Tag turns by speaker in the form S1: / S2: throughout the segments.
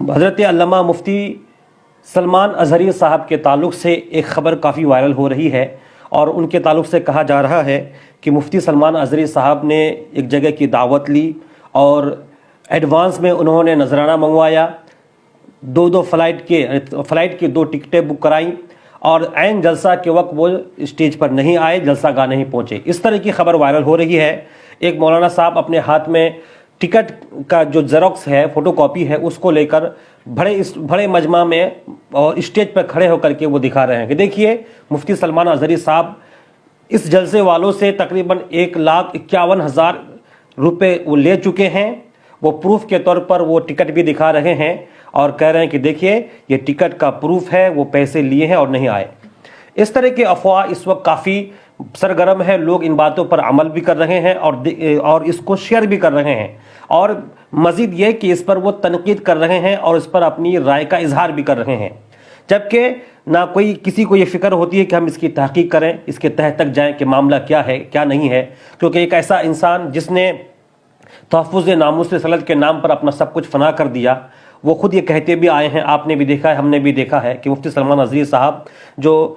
S1: حضرت علامہ مفتی سلمان اظہری صاحب کے تعلق سے ایک خبر کافی وائرل ہو رہی ہے اور ان کے تعلق سے کہا جا رہا ہے کہ مفتی سلمان اظہری صاحب نے ایک جگہ کی دعوت لی اور ایڈوانس میں انہوں نے نذرانہ منگوایا، دو فلائٹ کی 2 ٹکٹیں بک کرائیں اور عین جلسہ کے وقت وہ اسٹیج پر نہیں آئے، جلسہ گاہ نہیں پہنچے۔ اس طرح کی خبر وائرل ہو رہی ہے۔ ایک مولانا صاحب اپنے ہاتھ میں ٹکٹ کا جو زیروکس ہے، فوٹو کاپی ہے، اس کو لے کر بڑے مجمع میں اور اسٹیج پر کھڑے ہو کر کے وہ دکھا رہے ہیں کہ دیکھیے مفتی سلمان اظہری صاحب اس جلسے والوں سے تقریباً 1,51,000 روپے وہ لے چکے ہیں۔ وہ پروف کے طور پر وہ ٹکٹ بھی دکھا رہے ہیں اور کہہ رہے ہیں کہ دیکھیے یہ ٹکٹ کا پروف ہے، وہ پیسے لیے ہیں اور نہیں آئے۔ اس طرح کے افواہ اس وقت کافی سرگرم ہے، لوگ ان باتوں پر عمل بھی کر رہے ہیں اور اس کو شیئر بھی کر رہے ہیں، اور مزید یہ کہ اس پر وہ تنقید کر رہے ہیں اور اس پر اپنی رائے کا اظہار بھی کر رہے ہیں، جبکہ نہ کسی کو یہ فکر ہوتی ہے کہ ہم اس کی تحقیق کریں، اس کے تہ تک جائیں کہ معاملہ کیا ہے کیا نہیں ہے، کیونکہ ایک ایسا انسان جس نے تحفظ ناموس رسالت کے نام پر اپنا سب کچھ فنا کر دیا، وہ خود یہ کہتے بھی آئے ہیں، آپ نے بھی دیکھا ہے، ہم نے بھی دیکھا ہے کہ مفتی سلمان اظہری صاحب جو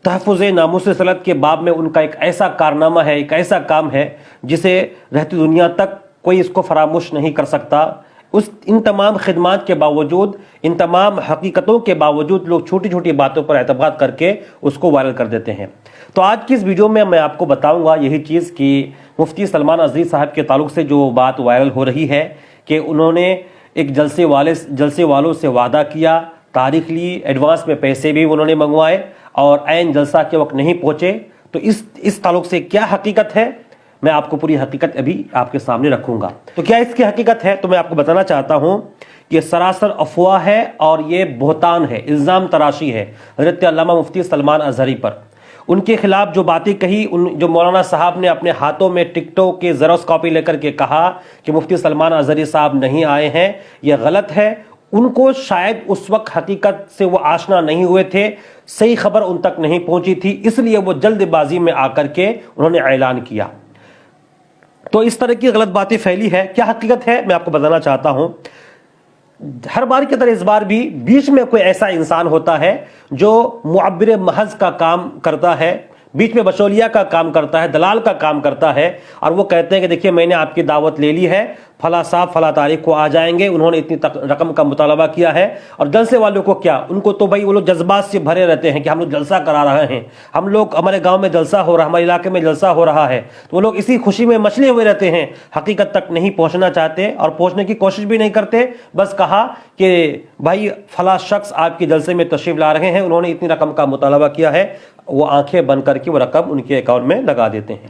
S1: تحفظ ناموس رسالت کے باب میں ان کا ایک ایسا کارنامہ ہے، ایک ایسا کام ہے جسے رہتی دنیا تک کوئی اس کو فراموش نہیں کر سکتا۔ ان تمام خدمات کے باوجود، ان تمام حقیقتوں کے باوجود لوگ چھوٹی چھوٹی باتوں پر اعتماد کر کے اس کو وائرل کر دیتے ہیں۔ تو آج کی اس ویڈیو میں آپ کو بتاؤں گا یہی چیز کہ مفتی سلمان اظہری صاحب کے تعلق سے جو بات وائرل ہو رہی ہے کہ انہوں نے ایک جلسے والوں سے وعدہ کیا، تاریخ لی، ایڈوانس میں پیسے بھی انہوں نے منگوائے اور عین جلسہ کے وقت نہیں پہنچے، تو اس تعلق سے کیا حقیقت ہے میں آپ کو پوری حقیقت ابھی آپ کے سامنے رکھوں گا۔ تو کیا اس کی حقیقت ہے تو میں آپ کو بتانا چاہتا ہوں کہ یہ سراسر افواہ ہے اور یہ بہتان ہے، الزام تراشی ہے حضرت علامہ مفتی سلمان اظہری پر۔ ان کے خلاف جو باتیں کہی، جو مولانا صاحب نے اپنے ہاتھوں میں ٹکٹوں کے زیروکس کاپی لے کر کے کہا کہ مفتی سلمان اظہری صاحب نہیں آئے ہیں، یہ غلط ہے۔ ان کو شاید اس وقت حقیقت سے وہ آشنا نہیں ہوئے تھے، صحیح خبر ان تک نہیں پہنچی تھی، اس لیے وہ جلد بازی میں آ کر کے انہوں نے اعلان کیا۔ تو اس طرح کی غلط باتیں پھیلی ہے۔ کیا حقیقت ہے میں آپ کو بتانا چاہتا ہوں۔ ہر بار کی طرح اس بار بھی بیچ میں کوئی ایسا انسان ہوتا ہے جو معبر محض کا کام کرتا ہے، بیچ میں بچولیا کا کام کرتا ہے، دلال کا کام کرتا ہے، اور وہ کہتے ہیں کہ دیکھیے میں نے آپ کی دعوت لے لی ہے، فلاں صاحب فلاں تاریخ کو آ جائیں گے، انہوں نے اتنی رقم کا مطالبہ کیا ہے، اور جلسے والوں کو کیا، ان کو تو بھائی وہ لوگ جذبات سے بھرے رہتے ہیں کہ ہم لوگ جلسہ کرا رہے ہیں، ہمارے گاؤں میں جلسہ ہو رہا ہے، ہمارے علاقے میں جلسہ ہو رہا ہے، تو وہ لوگ اسی خوشی میں مچلے ہوئے رہتے ہیں، حقیقت تک نہیں پہنچنا چاہتے اور پہنچنے کی کوشش بھی نہیں کرتے۔ بس کہا کہ بھائی فلاں شخص آپ کے جلسے میں تشریف لا رہے ہیں، انہوں نے اتنی رقم کا مطالبہ کیا ہے، وہ آنکھیں بند کر کے وہ رقم ان کے اکاؤنٹ میں لگا دیتے ہیں۔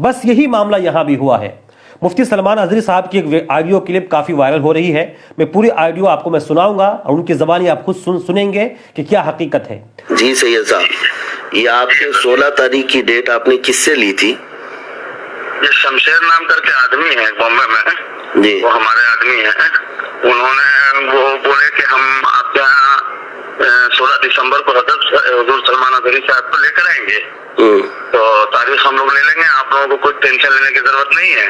S1: بس یہی معاملہ یہاں بھی ہوا ہے۔ مفتی سلمان اظہری صاحب کی ایک آڈیو کلپ کافی وائرل ہو رہی ہے، میں پوری آڈیو آپ کو میں سناؤں گا اور ان کی زبانی آپ خود سنیں گے کہ کیا حقیقت ہے۔
S2: جی سید صاحب، یہ آپ کے 16 تاریخ کی ڈیٹ آپ نے کس سے لی تھی؟
S3: یہ شمشیر نام کر کے آدمی ہے بامبے میں،
S2: جی
S3: وہ ہمارے آدمی ہیں، انہوں نے وہ بولے کہ ہم آپ کے یہاں 16 دسمبر کو حضور سلمان اظہری صاحب کو لے کر آئیں گے، تو تاریخ ہم لوگ لے لیں گے، آپ لوگوں کو کوئی ٹینشن لینے کی ضرورت نہیں ہے۔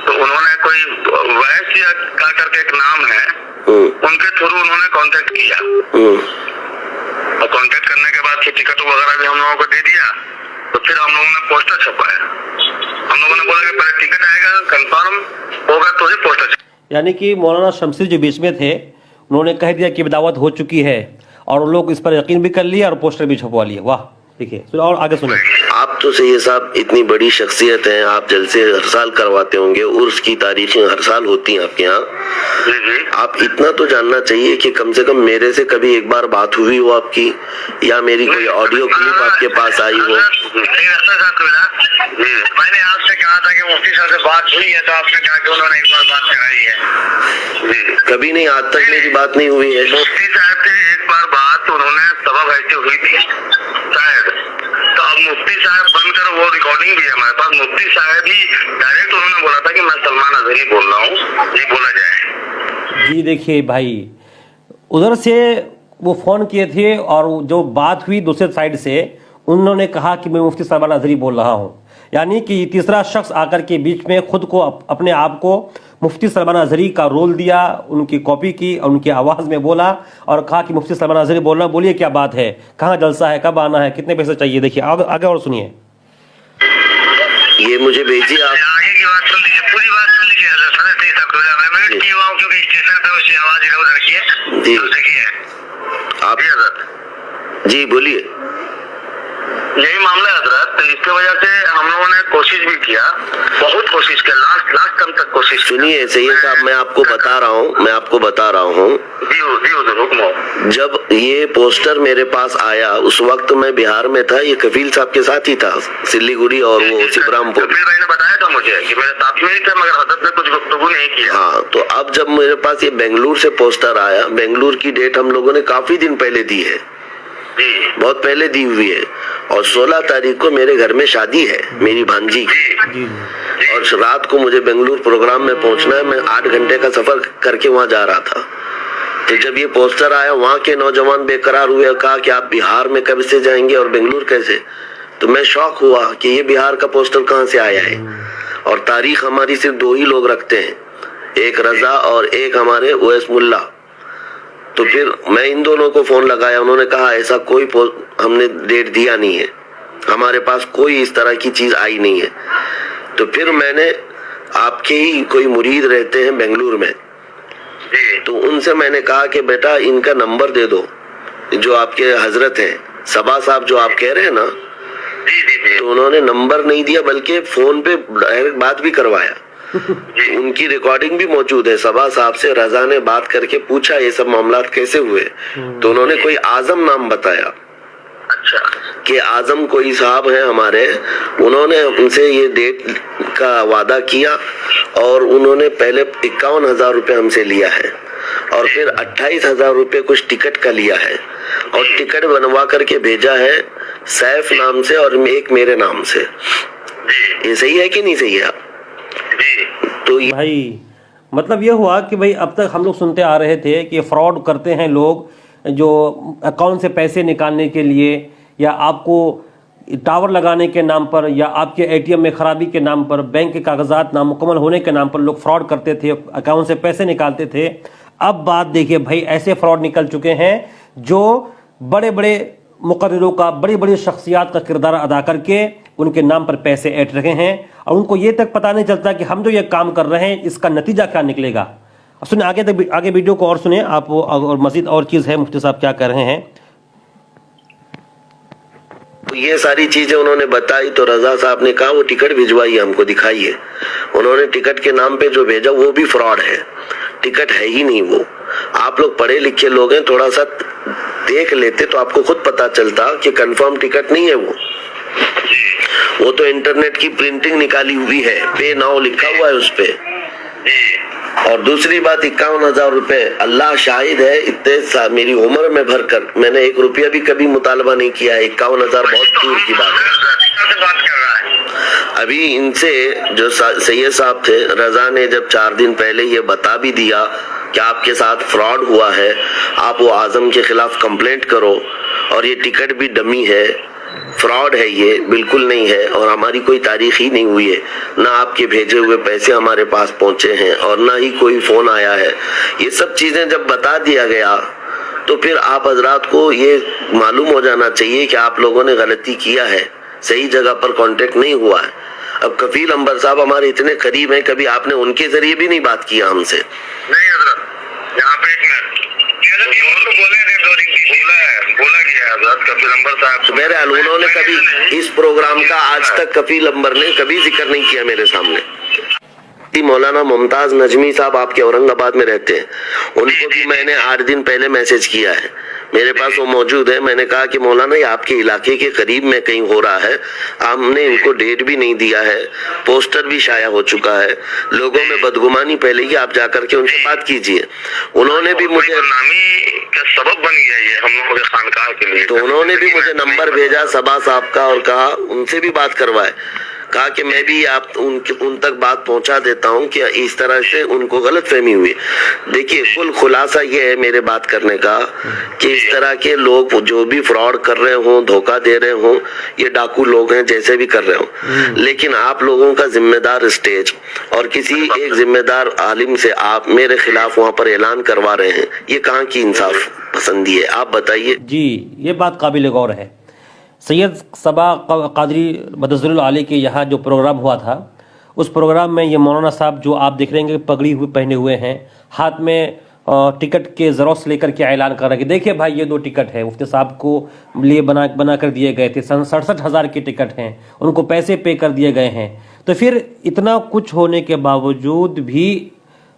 S3: تو انہوں نے کوئی ویس یا کر کے ایک نام ہے، ان کے تھرو انہوں نے کانٹیکٹ کیا، اور کانٹیکٹ کرنے کے بعد ٹکٹ وغیرہ بھی ہم لوگوں کو دے دیا، تو پھر ہم لوگوں نے پوسٹر چھپایا۔ ہم لوگوں نے بولا کہ پہلے ٹکٹ آئے گا، کنفرم ہوگا تو ہی پوسٹر چھپایا۔
S1: یعنی کہ مولانا شمشیر جو بیچ میں تھے انہوں نے کہہ دیا کہ دعوت ہو چکی ہے اور لوگ اس پر یقین بھی کر لیے اور پوسٹر بھی چھپوا لیے۔ واہ، دیکھیے اور آگے سنیں۔
S2: آپ تو سید صاحب اتنی بڑی شخصیت ہیں، آپ جلسے ہر سال کرواتے ہوں گے، عرس کی تاریخیں ہر سال ہوتی ہیں آپ کے یہاں، آپ اتنا تو جاننا چاہیے کہ کم سے کم میرے سے کبھی ایک بار بات ہوئی ہو آپ کی، یا میری کوئی آڈیو کلپ آپ کے پاس آئی ہو؟
S3: میں نے آپ سے کہا تھا کہ مفتی صاحب سے بات ہوئی ہے، تو آپ نے کہا کہ انہوں نے ایک بار بات کرائی ہے۔
S2: کبھی نہیں، آج تک میری بات نہیں ہوئی ہے۔
S3: مفتی صاحب سے ایک بار بات انہوں نے سبب ایسے ہوئی تھی شاید، تو اب مفتی صاحب بن کر وہ ریکارڈنگ بھی ہے ہمارے پاس، مفتی صاحب ہی ڈائریکٹ انہوں نے بولا تھا کہ میں سلمان اظہری بول رہا ہوں، یہ بولا جائے۔
S1: جی دیکھیے بھائی، ادھر سے وہ فون کیے تھے اور جو بات ہوئی دوسرے سائڈ سے انہوں نے کہا کہ میں مفتی سلمان اظہری بول رہا ہوں، یعنی کہ یہ تیسرا شخص آ کر کے بیچ میں خود کو اپنے آپ کو مفتی سلمان اظہری کا رول دیا, ان کی کاپی کی اور ان کی آواز میں بولا اور کہا کہ مفتی سلمان اظہری بولنا, بولیے کیا بات ہے, کہاں جلسہ ہے, کب آنا ہے, کتنے پیسے چاہیے. دیکھیے آگے اور سنیے.
S2: یہ مجھے بھیجیے آپ.
S3: آگے کی بات سن لیجیے, پوری بات سن لیجیے. میں میوٹ کیا ہوا ہوں کیونکہ اسٹیشن پہ اس کی آواز ادھر ادھر کی ہے.
S2: جی
S3: دیکھیے
S2: آپ
S3: حضرت,
S2: جی بولیے.
S3: یہی معاملہ ہے حضرت. اس کی وجہ سے ہم لوگوں نے کوشش بھی کیا, بہت کوشش کیا, لاسٹ ٹائم تک کوشش.
S2: سنیے سید صاحب, میں آپ کو بتا رہا ہوں
S3: جی حضور حکم ہو.
S2: جب یہ پوسٹر میرے پاس آیا اس وقت میں بہار میں تھا, یہ کفیل صاحب کے ساتھ ہی تھا, سلیگوڑی اور وہ سبرام پور.
S3: کفیل بھائی نے بتایا تھا مجھے کہ میرے ساتھ میں ہی تھا, مگر حضرت نے کچھ گفتگو نہیں کیا.
S2: ہاں, تو اب جب میرے پاس یہ بنگلور سے پوسٹر آیا, بنگلور کی ڈیٹ ہم لوگوں نے کافی دن پہلے دی ہے, بہت پہلے دی ہوئی ہے, اور 16 تاریخ کو میرے گھر میں شادی ہے میری بھانجی کی, اور رات کو مجھے بنگلور پروگرام میں پہنچنا ہے. میں 8 گھنٹے کا سفر کر کے وہاں جا رہا تھا. تو جب یہ پوسٹر آیا, وہاں کے نوجوان بے قرار ہوئے, کہا کہ آپ بہار میں کب سے جائیں گے اور بنگلور کیسے. تو میں شوق ہوا کہ یہ بہار کا پوسٹر کہاں سے آیا ہے, اور تاریخ ہماری صرف 2 ہی لوگ رکھتے ہیں, ایک رضا اور ایک ہمارے اویس ملا. تو پھر میں ان دونوں کو فون لگایا, انہوں نے کہا ایسا کوئی ہم نے ڈیٹ دیا نہیں ہے, ہمارے پاس کوئی اس طرح کی چیز آئی نہیں ہے. تو پھر میں نے, آپ کے ہی کوئی مرید رہتے ہیں بنگلور میں, تو ان سے میں نے کہا کہ بیٹا ان کا نمبر دے دو, جو آپ کے حضرت ہیں صبا صاحب جو آپ کہہ رہے ہیں نا. تو انہوں نے نمبر نہیں دیا بلکہ فون پہ ڈائریکٹ بات بھی کروایا. ان کی ریکارڈنگ بھی موجود ہے. صبا صاحب سے رضا نے بات کر کے پوچھا یہ سب معاملات کیسے ہوئے, تو انہوں نے کوئی اعظم نام بتایا کہ اعظم کوئی صاحب ہیں ہمارے, انہوں نے ان سے یہ ڈیٹ کا وعدہ کیا, اور انہوں نے پہلے 51,000 روپے ہم سے لیا ہے, اور پھر 28,000 روپے کچھ ٹکٹ کا لیا ہے, اور ٹکٹ بنوا کر کے بھیجا ہے سیف نام سے اور ایک میرے نام سے. یہ صحیح ہے کہ نہیں صحیح ہے؟ تو
S1: بھائی مطلب یہ ہوا کہ بھائی اب تک ہم لوگ سنتے آ رہے تھے کہ فراڈ کرتے ہیں لوگ, جو اکاؤنٹ سے پیسے نکالنے کے لیے, یا آپ کو ٹاور لگانے کے نام پر, یا آپ کے اے ٹی ایم میں خرابی کے نام پر, بینک کے کاغذات نامکمل ہونے کے نام پر لوگ فراڈ کرتے تھے, اکاؤنٹ سے پیسے نکالتے تھے. اب بات دیکھیے بھائی, ایسے فراڈ نکل چکے ہیں جو بڑے بڑے مقرروں کا, بڑی بڑی شخصیات کا کردار ادا کر کے ان کے نام پر پیسے ایٹ رہے ہیں, اور ان کو یہ تک پتہ نہیں چلتا کہ ہم جو یہ کام کر رہے ہیں اس کا نتیجہ کیا نکلے گا. سنیں آگے ویڈیو کو اور سنیں آپ, اور مزید اور چیز ہے مفتی صاحب کیا کر رہے ہیں.
S2: یہ ساری چیزیں انہوں نے بتائی, تو رضا صاحب نے کہا وہ ٹکٹ بھجوائیے, ہم کو دکھائیے. انہوں نے ٹکٹ کے نام پہ جو بھیجا وہ بھی فراڈ ہے, ٹکٹ ہے ہی نہیں وہ. آپ لوگ پڑھے لکھے لوگ ہیں, تھوڑا سا دیکھ لیتے تو آپ کو خود پتا چلتا کہ کنفرم ٹکٹ نہیں ہے وہ تو انٹرنیٹ کی پرنٹنگ نکالی ہوئی ہے, پے ناؤ لکھا ہوا ہے اس پہ. اور دوسری بات 51,000 روپے, اللہ شاہد ہے, اتنے میری عمر میں بھر کر میں نے 1 روپیہ بھی کبھی مطالبہ نہیں کیا ہے. 51,000 بہت دور کی بات ہے. ابھی ان سے جو سید صاحب تھے, رضا نے جب 4 دن پہلے یہ بتا بھی دیا کہ آپ کے ساتھ فراڈ ہوا ہے, آپ وہ اعظم کے خلاف کمپلینٹ کرو, اور یہ ٹکٹ بھی ڈمی ہے, فراڈ ہے, یہ بالکل نہیں ہے, اور ہماری کوئی تاریخ ہی نہیں ہوئی ہے, نہ آپ کے بھیجے ہوئے پیسے ہمارے پاس پہنچے ہیں, اور نہ ہی کوئی فون آیا ہے. یہ سب چیزیں جب بتا دیا گیا تو پھر آپ حضرات کو یہ معلوم ہو جانا چاہیے کہ آپ لوگوں نے غلطی کیا ہے, صحیح جگہ پر کانٹیکٹ نہیں ہوا ہے. اب کفیل انور صاحب ہمارے اتنے قریب ہیں, کبھی آپ نے ان کے ذریعے بھی نہیں بات کیا ہم سے.
S3: نہیں حضرت, یہاں پہ ایک منٹ بولا گیا حضرت کفیل انور صاحب.
S2: بہرحال انہوں نے کبھی اس پروگرام کا آج تک کفیل انور نے کبھی ذکر نہیں کیا میرے سامنے. مولانا ممتاز نجمی صاحب آپ کے اورنگ آباد میں رہتے ہیں, ان کو بھی میں نے 8 دن پہلے میسج کیا ہے, میرے پاس وہ موجود ہے. میں نے کہا کہ مولانا یہ آپ کے علاقے کے قریب میں کہیں ہو رہا ہے, ہم نے ان کو ڈیٹ بھی نہیں دیا ہے, پوسٹر بھی شائع ہو چکا ہے, لوگوں میں بدگمانی پھیلے گی, آپ جا کر کے ان سے بات کیجئے. انہوں نے بھی مجھے
S3: سبب بن گیا یہ ہم لوگوں کے خانقاہ کے لیے,
S2: تو انہوں نے بھی مجھے نمبر بھیجا صبا صاحب کا, اور کہا ان سے بھی بات کروائے. کہا کہ میں بھی ان تک بات پہنچا دیتا ہوں کہ اس طرح سے ان کو غلط فہمی ہوئی. دیکھیے کل خلاصہ یہ ہے میرے بات کرنے کا کہ اس طرح کے لوگ جو بھی فراڈ کر رہے ہوں, دھوکہ دے رہے ہوں, یہ ڈاکو لوگ ہیں جیسے بھی کر رہے ہوں, لیکن آپ لوگوں کا ذمہ دار اسٹیج اور کسی ایک ذمہ دار عالم سے آپ میرے خلاف وہاں پر اعلان کروا رہے ہیں, یہ کہاں کی انصاف پسندی ہے؟ آپ بتائیے.
S1: جی یہ بات قابل غور ہے. سید صبا قادری مدثر العالی کے یہاں جو پروگرام ہوا تھا, اس پروگرام میں یہ مولانا صاحب جو آپ دیکھ رہے ہیں کہ پگڑی ہوئے پہنے ہوئے ہیں, ہاتھ میں ٹکٹ کے زیروکس لے کر کے اعلان کر رہے ہیں کہ دیکھیں بھائی یہ 2 ٹکٹ ہے, مفتی صاحب کو لیے بنا کر دیے گئے تھے, 67,000 کے ٹکٹ ہیں, ان کو پیسے پے کر دیے گئے ہیں. تو پھر اتنا کچھ ہونے کے باوجود بھی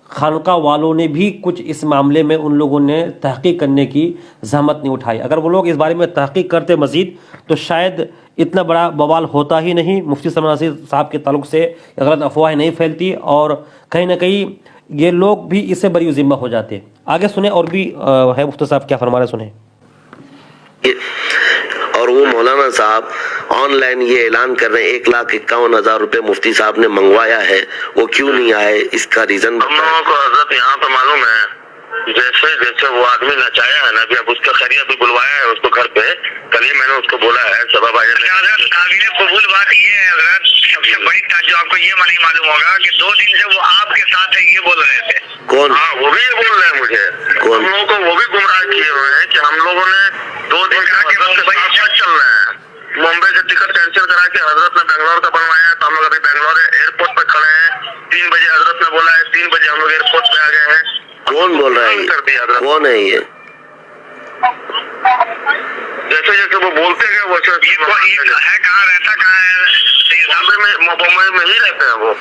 S1: خانقاہ والوں نے بھی کچھ اس معاملے میں ان لوگوں نے تحقیق کرنے کی زحمت نہیں اٹھائی. اگر وہ لوگ اس بارے میں تحقیق کرتے مزید تو شاید اتنا بڑا بوال ہوتا ہی نہیں, مفتی سلمان اظہری صاحب کے تعلق سے غلط افواہیں نہیں پھیلتی, اور کہیں نہ کہیں یہ لوگ بھی اس سے بری ذمہ ہو جاتے. آگے سنیں اور بھی ہے مفتی صاحب کیا فرما رہے, سنیں.
S2: اور وہ مولانا صاحب آن لائن یہ اعلان کر رہے ہیں 1,51,000 روپے مفتی صاحب نے منگوایا ہے, وہ کیوں نہیں آئے, اس کا ریزن
S3: ہم لوگوں کو حضرت یہاں پہ معلوم ہے جیسے وہ آدمی نچایا ہے نا, ابھی اب اس کا خیریت بھی بلوایا ہے اس کو گھر پہ, کل ہی میں نے اس کو بولا ہے سبا بھائی. حضرت قابل قبول بات یہ ہے حضرت, سب سے بڑی جو آپ کو یہ نہیں معلوم ہوگا کہ 2 دن سے وہ آپ کے ساتھ ہے, یہ بول رہے تھے.
S2: کون؟
S3: ہاں وہ بھی یہ بول رہے ہیں مجھے, ہم لوگوں کو وہ بھی گمراہ کیے ہوئے ہیں کہ ہم لوگوں نے 2 دن کے چل رہے ہیں. ممبئی سے ٹکٹ کینسل کرا کے حضرت نے بنگلور کا بنوایا ہے, تو ہم لوگ ابھی بنگلور ایئرپورٹ پہ کھڑے ہیں. 3 بجے حضرت نے بولا ہے, 3 بجے ہم لوگ ایئرپورٹ پہ آ گئے ہیں.
S2: کون بول رہا ہے, کون ہے یہ؟
S3: جیسے جیسے وہ بولتے ہیں ویسے ہے. کہاں رہتا کہاں ہے؟ ممبئی میں ہی رہتے ہیں وہ.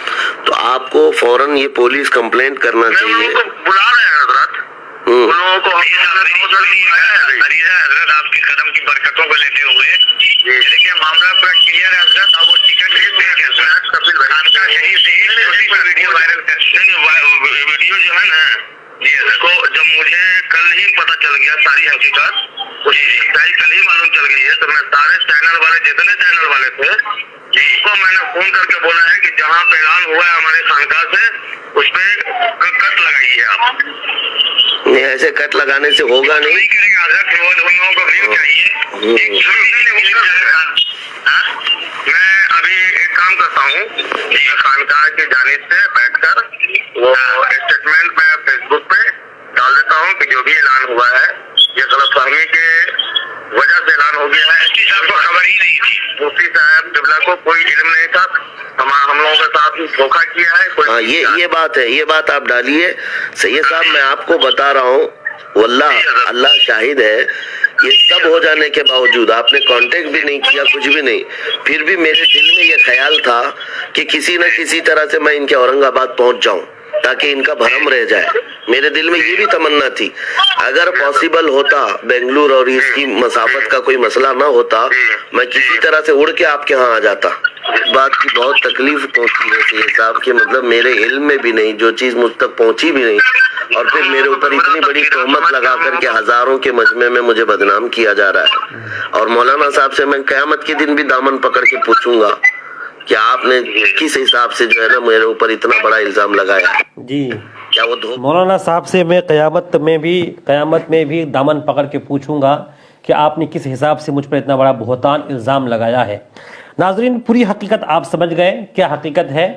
S2: تو آپ کو فوراً یہ پولیس کمپلینٹ کرنا چاہیے.
S3: بلا رہے ہیں حضرت, ان لوگوں کو حضرت آپ کے قدم کی برکتوں کو لیتے ہوئے دیکھیے معاملہ پورا کلیئر ہے حضرت. اب وہ ٹکٹ ویڈیو وائرل ویڈیو جو ہے نا, اس کو جب مجھے کل ہی پتہ چل گیا ساری حقیقت, اس کی سچائی کل ہی معلوم چل گئی ہے, تو میں سارے چینل والے جتنے چینل والے تھے اس کو میں نے فون کر کے بولا ہے کہ جہاں پہ اعلان ہوا ہے ہمارے خانقاہ سے اس پہ کٹ لگائیے آپ.
S2: نہیں, ایسے کٹ لگانے سے ہوگا نہیں.
S3: کرے گا حضرت, ان لوگوں کو ویو چاہیے. میں ابھی ایک کام کرتا ہوں, خانقاہ کی جانب سے بیٹھ کر وہ اسٹیٹمنٹ میں فیس بک پہ ڈال دیتا ہوں کہ جو بھی اعلان ہوا ہے یہ غلط فہمی کے وجہ سے اعلان ہو گیا ہے. مفتی صاحب کو خبر ہی نہیں تھی, مفتی صاحب قبلہ کو کوئی علم نہیں تھا, ہم لوگوں کے ساتھ دھوکہ کیا ہے.
S2: ہاں یہ بات ہے, یہ بات آپ ڈالیے. سید صاحب میں آپ کو بتا رہا ہوں, واللہ اللہ شاہد ہے, یہ سب ہو جانے کے باوجود آپ نے کانٹیکٹ بھی نہیں کیا, کچھ بھی نہیں, پھر بھی میرے دل میں یہ خیال تھا کہ کسی نہ کسی طرح سے میں ان کے اورنگ آباد پہنچ جاؤں تاکہ ان کا بھرم رہ جائے. میرے دل میں یہ بھی تمنا تھی, اگر پاسبل ہوتا بنگلور اور اس کی مسافت کا کوئی مسئلہ نہ ہوتا, میں کسی طرح سے اڑ کے آپ کے ہاں آ جاتا. اس بات کی بہت تکلیف پہنچی ہے سید صاحب کہ مطلب میرے علم میں بھی نہیں, جو چیز مجھ تک پہنچی بھی نہیں, اور پھر میرے اوپر اتنی بڑی تہمت لگا کر کے ہزاروں کے مجمع میں مجھے بدنام کیا جا رہا ہے. اور مولانا صاحب سے میں قیامت کے دن بھی دامن پکڑ کے پوچھوں گا کہ آپ نے کس حساب سے جو ہے نا میرے اوپر اتنا بڑا الزام لگایا.
S1: جی
S2: کیا وہ
S1: مولانا صاحب سے میں قیامت میں بھی دامن پکڑ کے پوچھوں گا کہ آپ نے کس حساب سے مجھ پر اتنا بڑا بہتان الزام لگایا ہے. ناظرین, پوری حقیقت آپ سمجھ گئے, کیا حقیقت ہے.